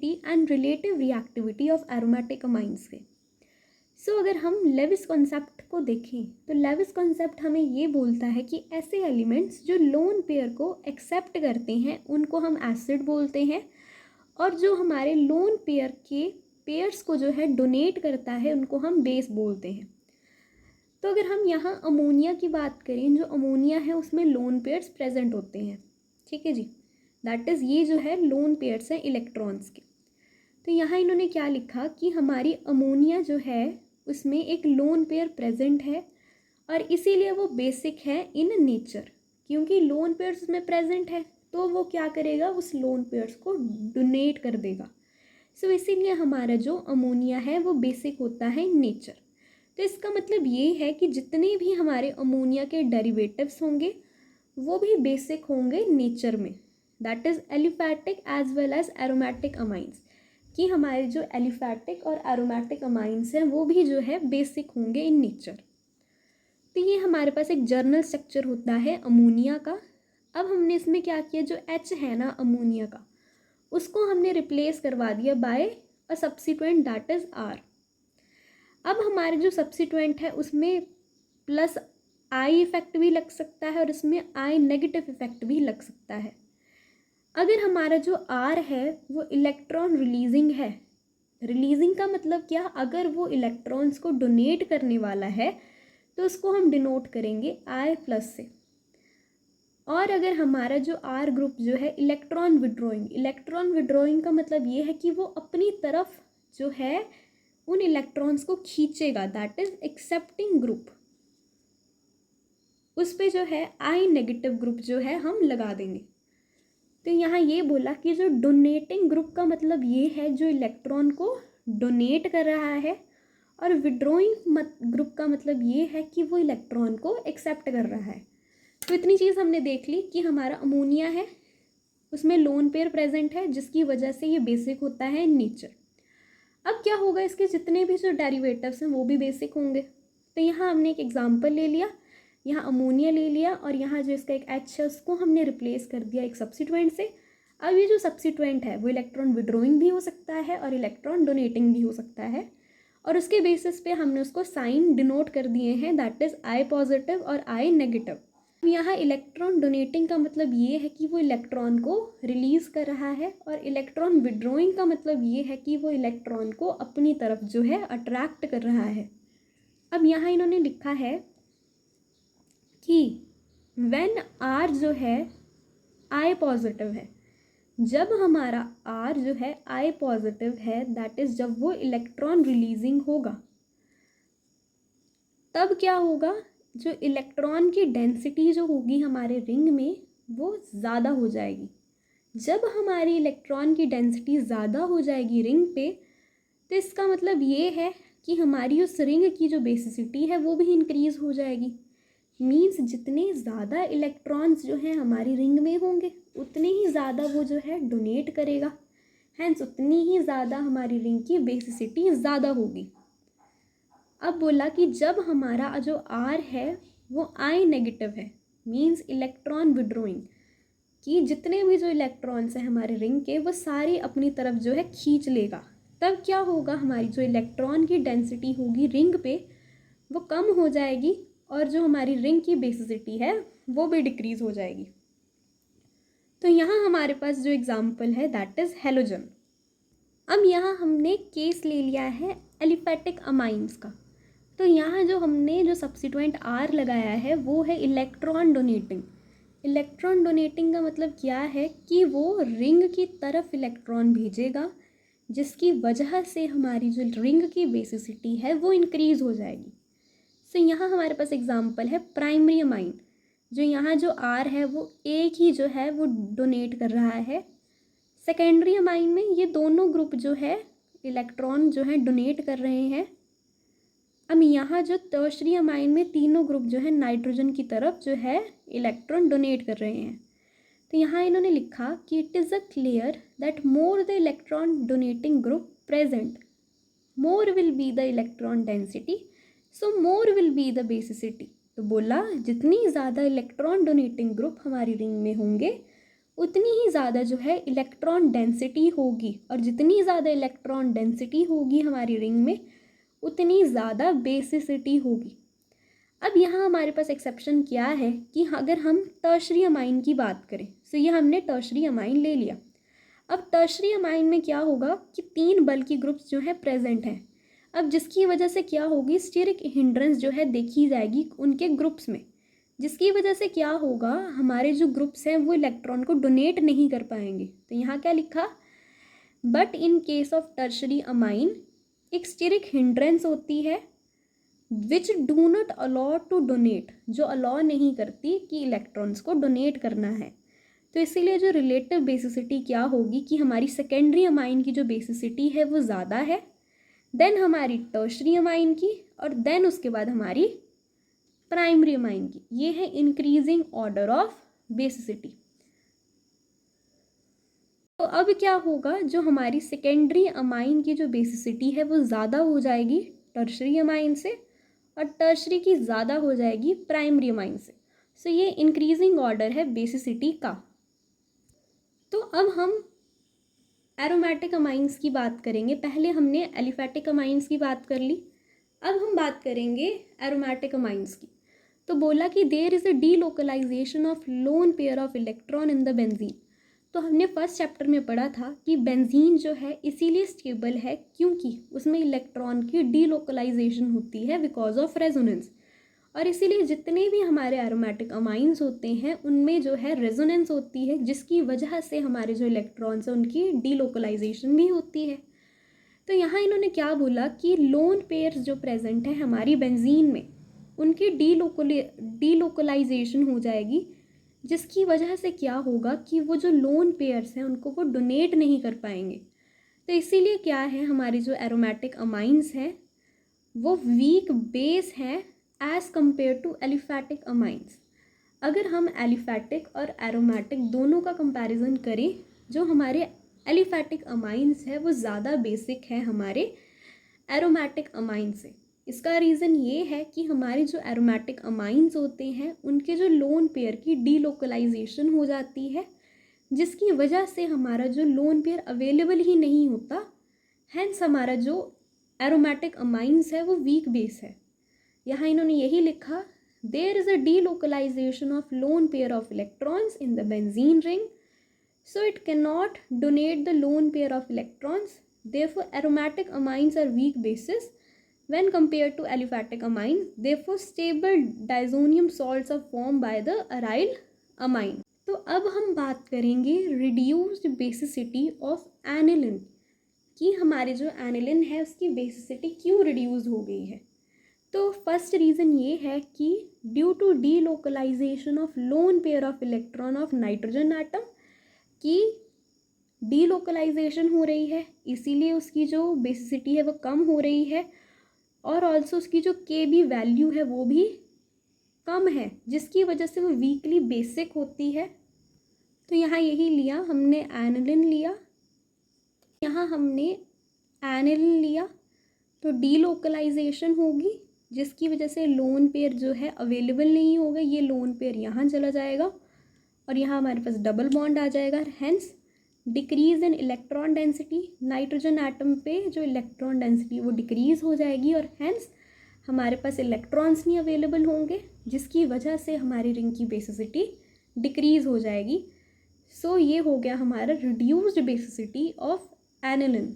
Basicity and relative reactivity of aromatic amines के। सो अगर हम लेविस कॉन्सेप्ट को देखें तो लेविस कॉन्सेप्ट हमें ये बोलता है कि ऐसे एलिमेंट्स जो लोन पेयर को एक्सेप्ट करते हैं उनको हम एसिड बोलते हैं, और जो हमारे लोन पेयर के पेयर्स को जो है डोनेट करता है उनको हम बेस बोलते हैं। तो अगर हम यहाँ अमोनिया की बात करें, जो अमोनिया है उसमें लोन पेयर्स प्रेजेंट होते हैं, ठीक है जी, दैट इज़ ये जो है लोन पेयर्स हैं इलेक्ट्रॉन्स के। तो यहाँ इन्होंने क्या लिखा कि हमारी अमोनिया जो है उसमें एक लोन पेयर प्रेजेंट है और इसीलिए वो बेसिक है इन नेचर, क्योंकि लोन पेयर्स उसमें प्रेजेंट है तो वो क्या करेगा, उस लोन पेयर्स को डोनेट कर देगा। सो इसीलिए हमारा जो अमोनिया है वो बेसिक होता है इन नेचर। तो इसका मतलब ये है कि जितने भी हमारे अमोनिया के डेरिवेटिव्स होंगे वो भी बेसिक होंगे नेचर में, that is aliphatic as well as aromatic amines, कि हमारे जो एलिफैटिक और एरोमेटिक अमाइंस हैं वो भी जो है बेसिक होंगे इन नेचर। तो ये हमारे पास एक जर्नल स्ट्रक्चर होता है अमोनिया का। अब हमने इसमें क्या किया, जो H है ना अमोनिया का, उसको हमने रिप्लेस करवा दिया by a substituent that is R। अब हमारे जो सब्सिट्यूएंट है उसमें प्लस आई इफेक्ट भी लग सकता है और इसमें आई नेगेटिव इफेक्ट भी लग सकता है। अगर हमारा जो R है वो इलेक्ट्रॉन रिलीजिंग है, रिलीजिंग का मतलब क्या, अगर वो इलेक्ट्रॉन्स को डोनेट करने वाला है तो उसको हम डिनोट करेंगे I प्लस से। और अगर हमारा जो R ग्रुप जो है इलेक्ट्रॉन विड्रॉइंग, इलेक्ट्रॉन विड्रॉइंग का मतलब ये है कि वो अपनी तरफ जो है उन इलेक्ट्रॉन्स को खींचेगा, दैट इज एक्सेप्टिंग ग्रुप, उस पे जो है आई नेगेटिव ग्रुप जो है हम लगा देंगे। तो यहाँ ये बोला कि जो डोनेटिंग ग्रुप का मतलब ये है जो इलेक्ट्रॉन को डोनेट कर रहा है, और विड्रॉइंग ग्रुप का मतलब ये है कि वो इलेक्ट्रॉन को एक्सेप्ट कर रहा है। तो इतनी चीज़ हमने देख ली कि हमारा अमोनिया है उसमें लोन पेयर प्रेजेंट है जिसकी वजह से ये बेसिक होता है इन नेचर। अब क्या होगा, इसके जितने भी जो डेरिवेटिव्स हैं वो भी बेसिक होंगे। तो यहाँ हमने एक एग्जांपल ले लिया, यहाँ अमोनिया ले लिया और यहाँ जो इसका एक H है उसको हमने रिप्लेस कर दिया एक सब्सिट्यूएंट से। अब ये जो सब्सिट्यूएंट है वो इलेक्ट्रॉन विड्रॉइंग भी हो सकता है और इलेक्ट्रॉन डोनेटिंग भी हो सकता है, और उसके बेसिस पे हमने उसको साइन डिनोट कर दिए हैं, दैट इज़ I पॉजिटिव और I नेगेटिव। यहाँ इलेक्ट्रॉन डोनेटिंग का मतलब ये है कि वो इलेक्ट्रॉन को रिलीज़ कर रहा है, और इलेक्ट्रॉन विड्रॉइंग का मतलब ये है कि वो इलेक्ट्रॉन को अपनी तरफ जो है अट्रैक्ट कर रहा है। अब यहाँ इन्होंने लिखा है कि व्हेन R जो है I पॉजिटिव है, जब हमारा R जो है I पॉजिटिव है, दैट इज़ जब वो इलेक्ट्रॉन रिलीजिंग होगा, तब क्या होगा, जो इलेक्ट्रॉन की डेंसिटी जो होगी हमारे रिंग में वो ज़्यादा हो जाएगी। जब हमारी इलेक्ट्रॉन की डेंसिटी ज़्यादा हो जाएगी रिंग पे, तो इसका मतलब ये है कि हमारी उस रिंग की जो बेसिसिटी है वो भी इंक्रीज़ हो जाएगी। मीन्स जितने ज़्यादा इलेक्ट्रॉन्स जो हैं हमारी रिंग में होंगे उतने ही ज़्यादा वो जो है डोनेट करेगा, हैंस उतनी ही ज़्यादा हमारी रिंग की बेसिसिटी ज़्यादा होगी। अब बोला कि जब हमारा जो R है वो I नेगेटिव है, मीन्स इलेक्ट्रॉन विड्रॉइंग, कि जितने भी जो इलेक्ट्रॉन्स हैं हमारे रिंग के वो सारे अपनी तरफ जो है खींच लेगा, तब क्या होगा, हमारी जो इलेक्ट्रॉन की डेंसिटी होगी रिंग पे वो कम हो जाएगी और जो हमारी रिंग की बेसिसिटी है वो भी डिक्रीज़ हो जाएगी। तो यहाँ हमारे पास जो एग्जाम्पल है दैट इज़ हेलोजन। अब यहाँ हमने केस ले लिया है एलिफैटिक अमाइंस का। तो यहाँ जो हमने जो सब्सिट्यूएंट R लगाया है वो है इलेक्ट्रॉन डोनेटिंग। इलेक्ट्रॉन डोनेटिंग का मतलब क्या है कि वो रिंग की तरफ इलेक्ट्रॉन भेजेगा, जिसकी वजह से हमारी जो रिंग की बेसिसिटी है वो इंक्रीज़ हो जाएगी। सो यहाँ हमारे पास एग्जांपल है प्राइमरी अमाइन, जो यहाँ जो R है वो एक ही जो है वो डोनेट कर रहा है। सेकेंडरी अमाइन में ये दोनों ग्रुप जो है इलेक्ट्रॉन जो है डोनेट कर रहे हैं। अब यहाँ जो टर्शरी अमाइन में तीनों ग्रुप जो है नाइट्रोजन की तरफ जो है इलेक्ट्रॉन डोनेट कर रहे हैं। तो यहाँ इन्होंने लिखा कि it is a clear that more the electron donating group present, more will be the electron density, so more will be the basicity. तो बोला जितनी ज़्यादा इलेक्ट्रॉन डोनेटिंग ग्रुप हमारी रिंग में होंगे उतनी ही ज़्यादा जो है इलेक्ट्रॉन डेंसिटी होगी, और जितनी ज़्यादा इलेक्ट्रॉन डेंसिटी होगी हमारी रिंग में उतनी ज़्यादा बेसिसिटी होगी। अब यहाँ हमारे पास एक्सेप्शन क्या है कि अगर हम टर्शरी अमाइन की बात करें, तो ये हमने टर्शरी अमाइन ले लिया। अब टर्शरी अमाइन में क्या होगा कि 3 बल्की ग्रुप्स जो है प्रेजेंट हैं। अब जिसकी वजह से क्या होगी, स्टीरिक हिंड्रेंस जो है देखी जाएगी उनके ग्रुप्स में, जिसकी वजह से क्या होगा, हमारे जो ग्रुप्स हैं वो इलेक्ट्रॉन को डोनेट नहीं कर पाएंगे। तो यहाँ क्या लिखा, but in case of tertiary amine एक स्टीरिक हिंड्रेंस होती है which do not allow to donate, जो अलाउ नहीं करती कि इलेक्ट्रॉन्स को डोनेट करना है। तो इसीलिए जो रिलेटिव बेसिसिटी क्या होगी कि हमारी सेकेंडरी अमाइन की जो बेसिसिटी है वो ज़्यादा है देन हमारी टर्शरी अमाइन की, और देन उसके बाद हमारी प्राइमरी अमाइन की। ये है इंक्रीजिंग ऑर्डर ऑफ बेसिसिटी। तो अब क्या होगा, जो हमारी सेकेंडरी अमाइन की जो बेसिसिटी है वो ज़्यादा हो जाएगी टर्शरी अमाइन से, और टर्शरी की ज़्यादा हो जाएगी प्राइमरी अमाइन से। सो ये इंक्रीजिंग ऑर्डर है बेसिसिटी का। तो अब हम एरोमेटिक अमाइंस की बात करेंगे। पहले हमने एलिफेटिक अमाइंस की बात कर ली, अब हम बात करेंगे एरोमेटिक अमाइंस की। तो बोला कि there is a delocalisation of lone pair of electron in the benzene. तो हमने फर्स्ट चैप्टर में पढ़ा था कि बेंजीन जो है इसीलिए स्टेबल है क्योंकि उसमें इलेक्ट्रॉन की डीलोकलाइजेशन होती है बिकॉज ऑफ रेजोनेंस, और इसीलिए जितने भी हमारे एरोमेटिक अमाइंस होते हैं उनमें जो है रेजोनेंस होती है, जिसकी वजह से हमारे जो इलेक्ट्रॉन्स हैं उनकी डीलोकलाइजेशन भी होती है। तो यहाँ इन्होंने क्या बोला कि लोन पेयर्स जो प्रेजेंट है हमारी बेंजीन में उनकी डीलोकलाइजेशन हो जाएगी, जिसकी वजह से क्या होगा कि वो जो लोन पेयर्स हैं उनको वो डोनेट नहीं कर पाएंगे। तो इसीलिए क्या है, हमारी जो एरोमेटिक अमाइंस हैं वो वीक बेस हैं as compare to aliphatic amines. अगर हम एलिफेटिक और एरोमेटिक दोनों का कंपैरिजन करें, जो हमारे एलिफेटिक अमाइंस है वो ज़्यादा बेसिक है हमारे एरोमेटिक अमाइन से। इसका रीज़न ये है कि हमारे जो एरोमेटिक अमाइंस होते हैं उनके जो लोन पेयर की डीलोकलाइजेशन हो जाती है, जिसकी वजह से हमारा जो लोन पेयर अवेलेबल ही नहीं होता, हैंस हमारा जो एरोमेटिक अमाइंस है वो वीक बेस है। यहाँ इन्होंने यही लिखा, there is a delocalisation of lone pair of electrons in the benzene ring, so it cannot donate the lone pair of electrons. Therefore aromatic amines are weak bases when compared to aliphatic amines. Therefore stable diazonium salts are formed by the aryl amine. तो अब हम बात करेंगे reduced basicity of aniline, कि हमारे जो aniline है उसकी बेसिसिटी क्यों रिड्यूस हो गई है। तो फर्स्ट रीज़न ये है कि due to delocalisation of lone pair of electron of nitrogen atom की डीलोकलाइजेशन हो रही है, इसीलिए उसकी जो बेसिसिटी है वो कम हो रही है, और ऑल्सो उसकी जो KB वैल्यू है वो भी कम है, जिसकी वजह से वो वीकली बेसिक होती है। तो यहाँ यही लिया हमने, एनिलिन लिया, यहाँ हमने एनिलिन लिया, तो डीलोकलाइजेशन होगी जिसकी वजह से लोन पेयर जो है अवेलेबल नहीं होगा, ये लोन पेयर यहाँ चला जाएगा और यहाँ हमारे पास डबल बॉन्ड आ जाएगा, hence decrease in electron density. Nitrogen atom पे जो इलेक्ट्रॉन डेंसिटी वो डिक्रीज हो जाएगी, और हैंस हमारे पास इलेक्ट्रॉन्स नहीं अवेलेबल होंगे, जिसकी वजह से हमारी रिंग की बेसिसिटी डिक्रीज हो जाएगी। सो ये हो गया हमारा रिड्यूस्ड बेसिसिटी ऑफ एनिलिन।